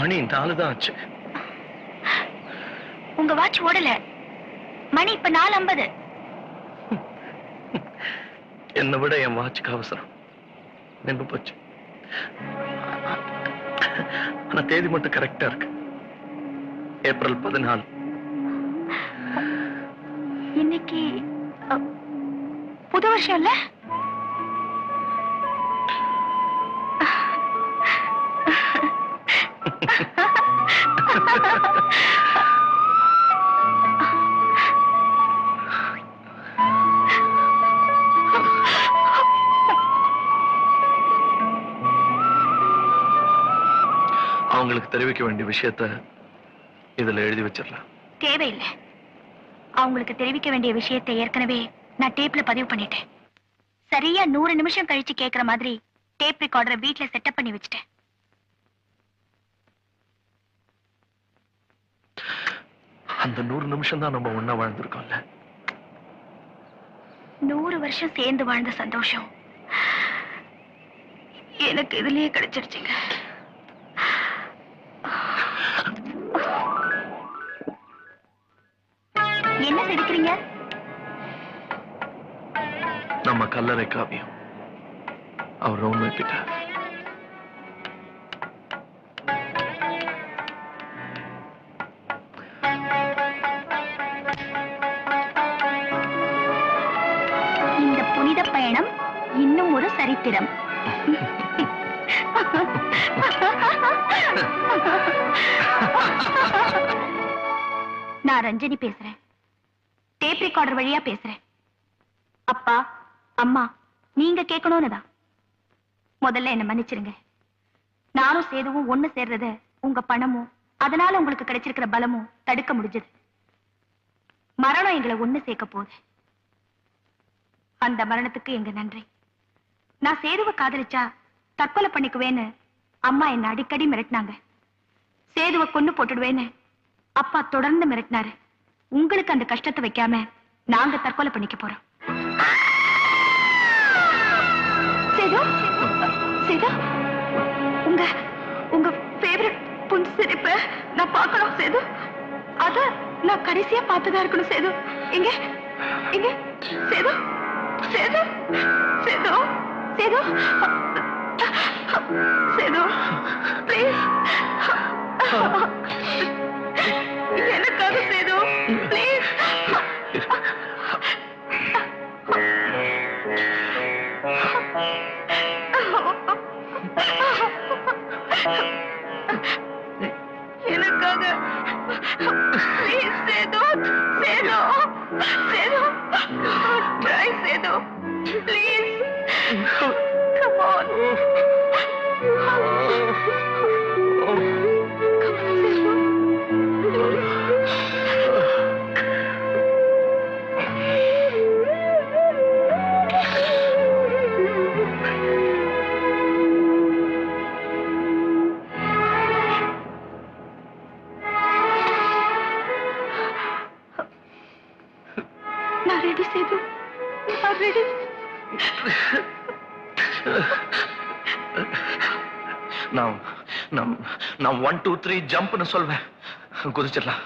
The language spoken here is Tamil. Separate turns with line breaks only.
மணி 4 தான் ஆச்சு.
உங்க வாட்ச் ஓடல. மணி இப்ப 4:50.
என்னை விட என் வாட்சுக்கு அவசரம். நின்று போச்சு. ஆனா தேதி மட்டும் கரெக்டா இருக்கு. ஏப்ரல் 14.
இன்னைக்கு புது வருஷம் இல்ல?
அவங்களுக்கு தெரிவிக்க வேண்டிய விஷயத்தை இதுல எழுதி வச்சிடலாம்.
தேவையில்லை. அவங்களுக்கு தெரிவிக்க வேண்டிய விஷயத்தை ஏற்கனவே நான் டேப்ல பதிவு பண்ணிட்டேன். சரியா 100 நிமிஷம் கழிச்சு கேட்கிற மாதிரி டேப் ரெக்கார்டரை வீட்டுல செட்டப் பண்ணி வச்சுட்டேன்.
அந்த 100 நிமிஷம் தான் நம்ம ஒண்ணா வாழ்ந்திருக்கோம்ல.
100 வருஷம் சேர்ந்து வாழ்ந்த சந்தோஷம் எனக்கு இதுலயே கிடைச்சிருச்சுங்க. என்ன செதுக்கிறீங்க?
நம்ம கல்லறை காவியம். அவர் உண்மைப்பிட்டார்.
இந்த புனித பயணம் இன்னும் ஒரு சரித்திரம். நான் ரஞ்சனி பேசுறேன். டேப் ரெக்கார்டர் வழியா பேசுறேன். அப்பா அம்மா நீங்க கேட்கணும்னுதான். முதல்ல என்ன மன்னிச்சிருங்க. நானும் சேதுவும் ஒண்ணு சேர்றது உங்க பணமும் அதனால உங்களுக்கு கிடைச்சிருக்கிற பலமும் தடுக்க முடிஞ்சது. மரணம் எங்களை ஒண்ணு சேர்க்க போகுது. அந்த மரணத்துக்கு எங்க நன்றி. நான் சேதுவை காதலிச்சா தற்கொலை பண்ணிக்குவேன்னு அம்மா என்ன அடிக்கடி மிரட்டினாங்க. சேதுவை கொன்னு போட்டுடுவேன்னு அப்பா தொடர்ந்து மிரட்டினாரு. உங்களுக்கு அந்த கஷ்டத்தை வைக்காம நாங்க தற்கொலை பண்ணிக்க போறோம். சேது, சேது, உங்க உங்க ஃபேவரட் புன்சிரிப்பை நான் பார்க்கணும் சேது. அத நான் கடைசியா பார்த்ததா இருக்கணும் சேது. எங்க எங்க சேது, சேது, சேது, சேது, சேது, ப்ளீஸ் எனக்காக சேது, ப்ளீஸ். எனக்காக please Sethu, Sethu, Sethu, try Sethu, please. Come on. நான் ரெடி சேது, நான் ரெடி.
நான் 1 2 3 ஜம்ப்னு சொல்வேன். குதிச்சிடலாம்.